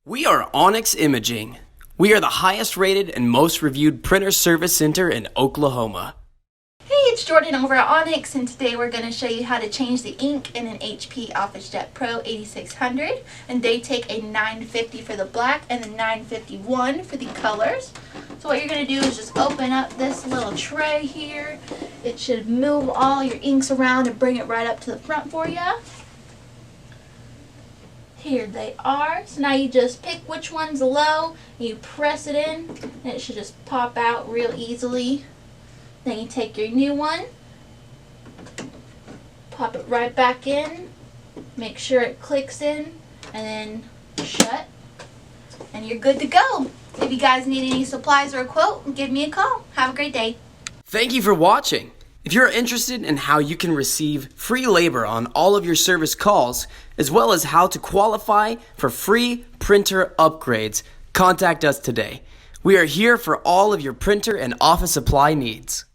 We are Onyx Imaging. We are the highest rated and most reviewed printer service center in Oklahoma. Hey, it's Jordan over at Onyx, and today we're going to show you how to change the ink in an HP Officejet Pro 8600. And they take a 950 for the black and a 951 for the colors. So what you're going to do is just open up this little tray here. It should move all your inks around and bring it right up to the front for you. Here they are. So now you just pick which one's low, and you press it in, and it should just pop out real easily. Then you take your new one, pop it right back in, make sure it clicks in, and then shut, and you're good to go. If you guys need any supplies or a quote, give me a call. Have a great day. Thank you for watching. If you're interested in how you can receive free labor on all of your service calls, as well as how to qualify for free printer upgrades, contact us today. We are here for all of your printer and office supply needs.